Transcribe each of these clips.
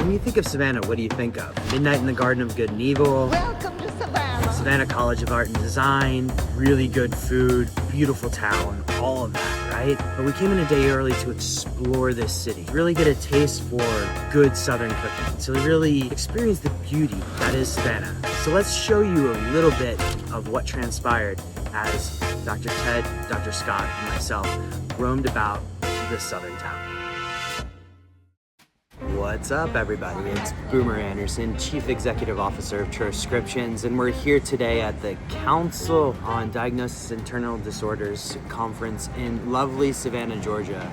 When you think of Savannah, what do you think of? Midnight in the Garden of Good and Evil. Welcome to Savannah. Savannah College of Art and Design, really good food, beautiful town, all of that, right? But we came in a day early to explore this city, really get a taste for good Southern cooking, to really experience the beauty that is Savannah. So let's show you a little bit of what transpired as Dr. Ted, Dr. Scott, and myself roamed about this southern town. What's up, everybody? It's Boomer Anderson, Chief Executive Officer of Troscriptions, and we're here today at the Council on Diagnosis and Internal Disorders conference in lovely Savannah, Georgia.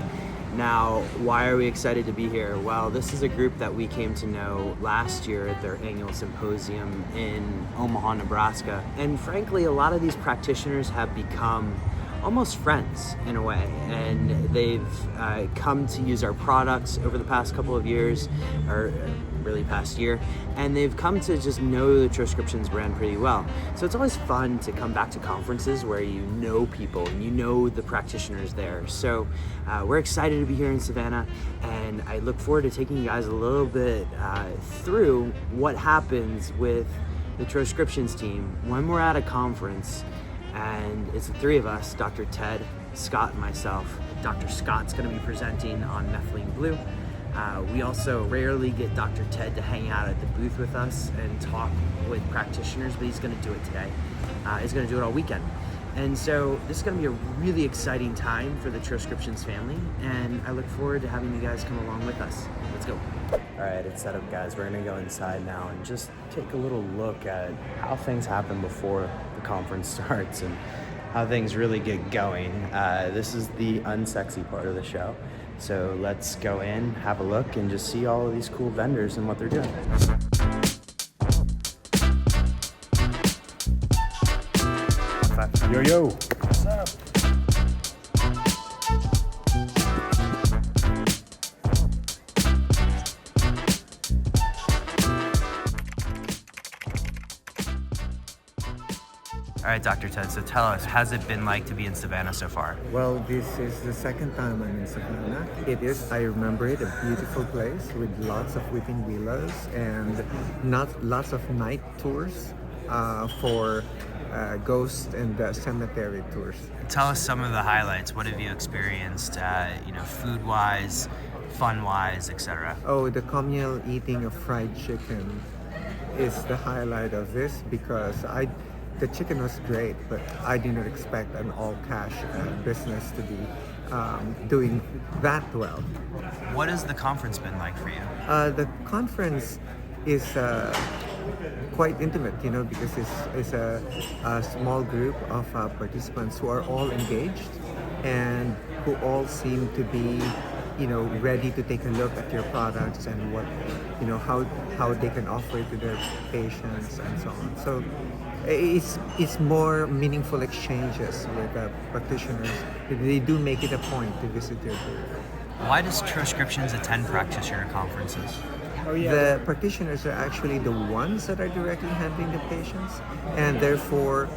Now, why are we excited to be here? Well, this is a group that we came to know last year at their annual symposium in Omaha, Nebraska. And frankly, a lot of these practitioners have become almost friends in a way, and they've come to use our products over the past couple of years, or really past year, and they've come to just know the Troscriptions brand pretty well. So it's always fun to come back to conferences where you know people and you know the practitioners there. So we're excited to be here in Savannah, and I look forward to taking you guys a little bit through what happens with the Troscriptions team when we're at a conference. And it's the three of us, Dr. Ted, Scott, and myself. Dr. Scott's gonna be presenting on Methylene Blue. We also rarely get Dr. Ted to hang out at the booth with us and talk with practitioners, but he's gonna do it today. He's gonna do it all weekend. And so this is gonna be a really exciting time for the Troscriptions family, and I look forward to having you guys come along with us. Let's go. All right, it's set up, guys. We're gonna go inside now and just take a little look at how things happen before the conference starts and how things really get going. This is the unsexy part of the show. So let's go in, have a look, and just see all of these cool vendors and what they're doing. Yo, yo. What's up? All right, Dr. Ted, so tell us, how's it been like to be in Savannah so far? Well, this is the second time I'm in Savannah. It is, I remember it, a beautiful place with lots of weeping willows and not lots of night tours for ghost and cemetery tours. Tell us some of the highlights. What have you experienced, food-wise, fun-wise, etc.? Oh, the communal eating of fried chicken is the highlight of this because the chicken was great, but I did not expect an all-cash business to be doing that well. What has the conference been like for you? The conference is quite intimate, because it's a small group of participants who are all engaged and who all seem to be, ready to take a look at your products and what, how they can offer it to their patients and so on. So it's more meaningful exchanges with practitioners. They do make it a point to visit your booth. Why does Troscriptions attend practitioner conferences? The practitioners are actually the ones that are directly handling the patients, and therefore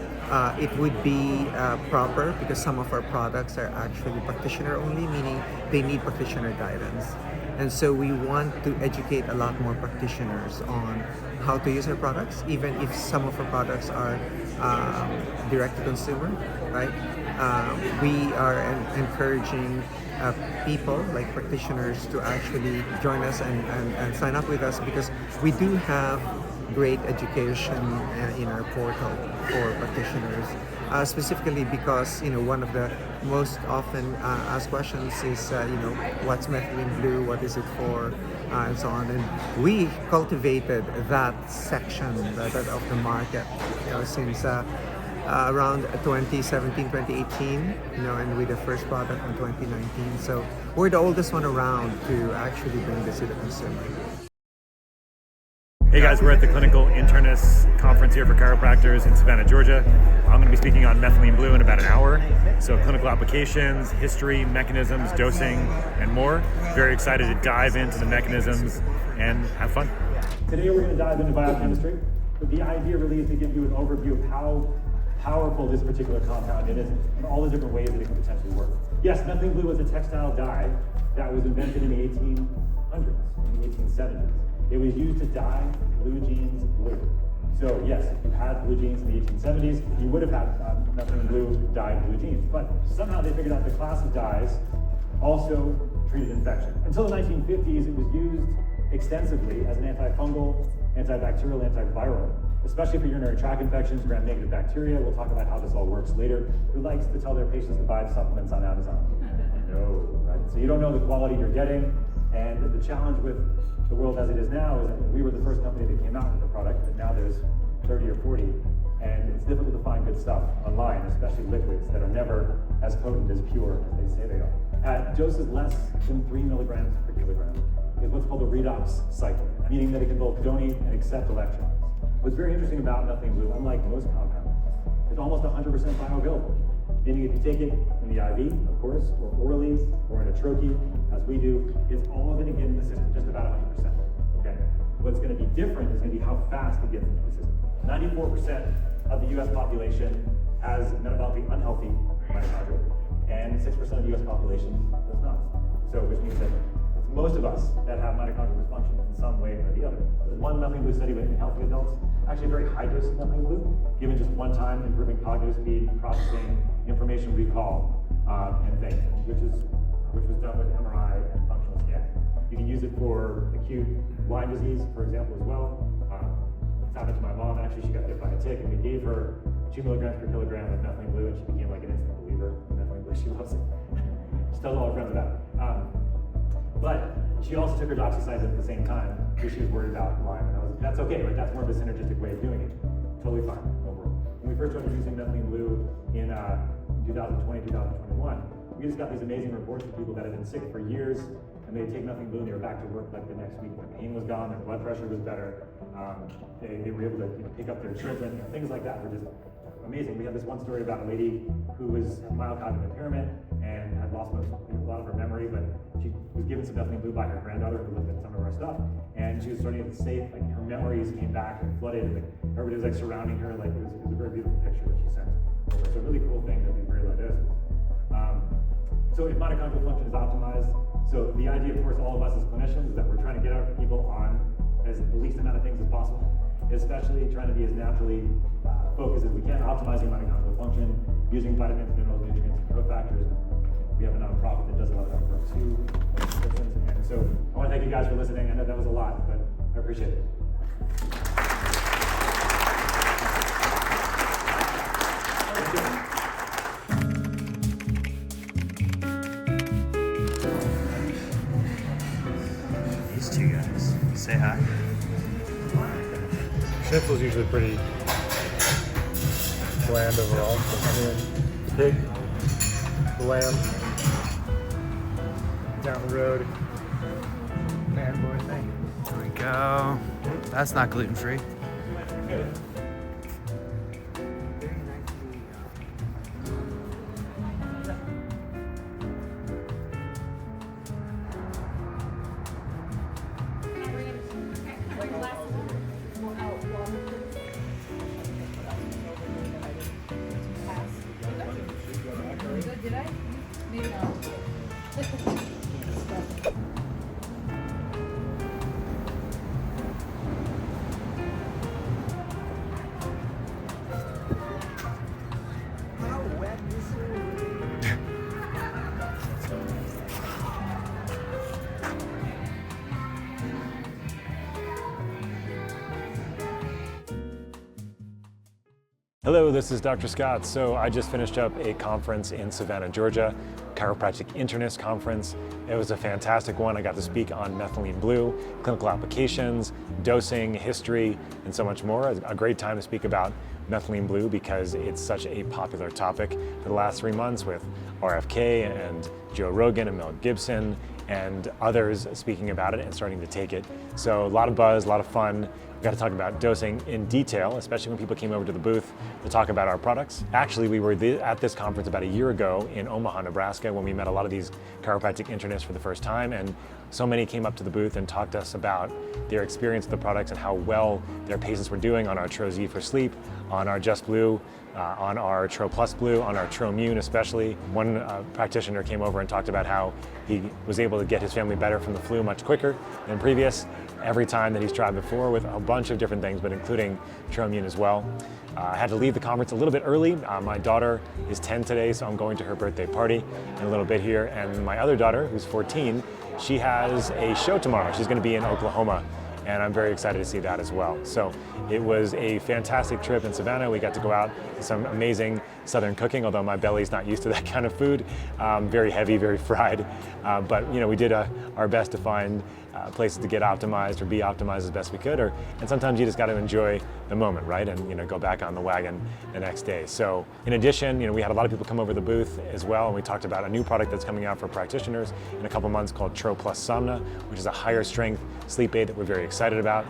it would be proper because some of our products are actually practitioner-only, meaning they need practitioner guidance. And so we want to educate a lot more practitioners on how to use our products, even if some of our products are direct-to-consumer, right? We are encouraging people, like practitioners, to actually join us and sign up with us because we do have great education in our portal for practitioners. Specifically because, one of the most often asked questions is, what's Methylene Blue, what is it for, and so on. And we cultivated that section of the market, since around 2017, 2018, and with the first product in 2019. So we're the oldest one around to actually bring this to the consumer. Hey guys, we're at the Clinical Internists Conference here for chiropractors in Savannah, Georgia. I'm going to be speaking on Methylene Blue in about an hour. So clinical applications, history, mechanisms, dosing, and more. Very excited to dive into the mechanisms and have fun. Today we're going to dive into biochemistry. But the idea really is to give you an overview of how powerful this particular compound is and all the different ways that it can potentially work. Yes, Methylene Blue was a textile dye that was invented in the 1800s, in the 1870s. It was used to dye blue jeans blue. So yes, if you had blue jeans in the 1870s, you would have had methylene blue dyed blue jeans. But somehow they figured out the class of dyes also treated infection. Until the 1950s, it was used extensively as an antifungal, antibacterial, antiviral, especially for urinary tract infections, gram-negative bacteria. We'll talk about how this all works later. Who likes to tell their patients to buy supplements on Amazon? No, right? So you don't know the quality you're getting, and the challenge with the world as it is now is that we were the first company that came out with a product, but now there's 30 or 40, and it's difficult to find good stuff online, especially liquids that are never as potent as pure as they say they are. At doses less than 3 milligrams per kilogram is what's called a redox cycle, meaning that it can both donate and accept electrons. What's very interesting about methylene blue, unlike most compounds, it's almost 100% bioavailable. Meaning if you take it in the IV, of course, or orally, or in a troche, as we do, it's all going to get in the system just about 100%. Okay. What's going to be different is going to be how fast it gets into the system. 94% of the U.S. population has metabolically unhealthy mitochondria, and 6% of the U.S. population does not. So, which means that it's most of us that have mitochondrial dysfunction in some way or the other. There's one methylene blue study in healthy adults, actually a very high dose of methylene blue, given just one time, improving cognitive speed, processing, information recall, and things, which was done with MRI and functional scan. You can use it for acute Lyme disease, for example, as well. It's happened to my mom, actually. She got bit by a tick, and we gave her 2 milligrams per kilogram of methylene blue, and she became like an instant believer in methylene blue. She loves it. She tells all her friends about it. But she also took her doxycycline at the same time because she was worried about Lyme, and that's okay, right? That's more of a synergistic way of doing it. Totally fine, no problem. When we first started using methylene blue in 2020, 2021, we just got these amazing reports of people that had been sick for years, and they'd take methylene blue and they were back to work like the next week. Their pain was gone, their blood pressure was better. They were able to pick up their children, things like that were just amazing. We had this one story about a lady who had mild cognitive impairment and had lost a lot of her memory, but she was given some methylene blue by her granddaughter who looked at some of our stuff, and she was starting to say, like, her memories came back and flooded, and everybody was like surrounding her, like it was a very beautiful picture that she sent over. So really cool things at these very low doses. So if mitochondrial function is optimized, so the idea, of course, all of us as clinicians is that we're trying to get our people on as the least amount of things as possible, especially trying to be as naturally focused as we can, optimizing mitochondrial function, using vitamins, minerals, nutrients, and cofactors. We have a nonprofit that does a lot of that work too, and so I want to thank you guys for listening. I know that was a lot, but I appreciate it. These two guys, say hi. Schnitzel's usually pretty bland overall. The pig, the lamb, down the road, fanboy thing. There we go. That's not gluten-free. Did I? Maybe not. Hello, this is Dr. Scott. So I just finished up a conference in Savannah, Georgia, Chiropractic Internist Conference. It was a fantastic one. I got to speak on methylene blue, clinical applications, dosing, history, and so much more. A great time to speak about methylene blue because it's such a popular topic for the last 3 months with RFK and Joe Rogan and Mel Gibson and others speaking about it and starting to take it. So a lot of buzz, a lot of fun. We got to talk about dosing in detail, especially when people came over to the booth to talk about our products. Actually, we were at this conference about a year ago in Omaha, Nebraska, when we met a lot of these chiropractic internists for the first time, and so many came up to the booth and talked to us about their experience with the products and how well their patients were doing on our Tro Z for sleep, on our Just Blue, on our Tro Plus Blue, on our Tromune especially. One practitioner came over and talked about how he was able to get his family better from the flu much quicker than previous. every time that he's tried before with a bunch of different things, but including Troimmune as well. I had to leave the conference a little bit early. My daughter is 10 today, so I'm going to her birthday party in a little bit here. And my other daughter, who's 14, she has a show tomorrow. She's going to be in Oklahoma, and I'm very excited to see that as well. So it was a fantastic trip in Savannah. We got to go out to some amazing Southern cooking, although my belly's not used to that kind of food. Very heavy, very fried. But we did our best to find places to get optimized or be optimized as best we could. And sometimes you just got to enjoy the moment, right? And go back on the wagon the next day. So in addition, we had a lot of people come over the booth as well, and we talked about a new product that's coming out for practitioners in a couple months called Tro Plus Somna, which is a higher strength sleep aid that we're very excited about.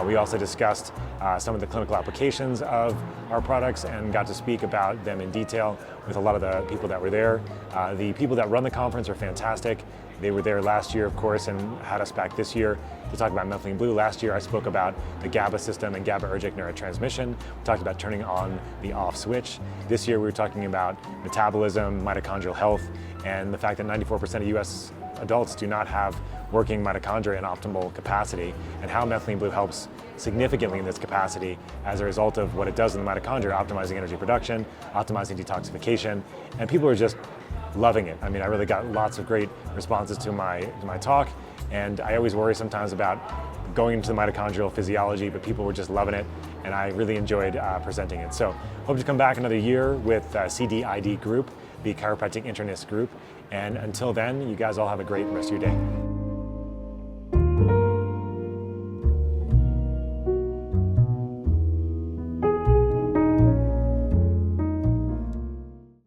We also discussed some of the clinical applications of our products and got to speak about them in detail with a lot of the people that were there. The people that run the conference are fantastic. They were there last year, of course, and had us back this year to talk about Methylene Blue. Last year, I spoke about the GABA system and GABAergic neurotransmission. We talked about turning on the off switch. This year, we were talking about metabolism, mitochondrial health, and the fact that 94% of US adults do not have working mitochondria in optimal capacity, and how Methylene Blue helps significantly in this capacity as a result of what it does in the mitochondria, optimizing energy production, optimizing detoxification, and people are just loving it. I mean, I really got lots of great responses to my talk, and I always worry sometimes about going into the mitochondrial physiology, but people were just loving it, and I really enjoyed presenting it. So hope to come back another year with CDID group, the chiropractic internist group, and until then, you guys all have a great rest of your day.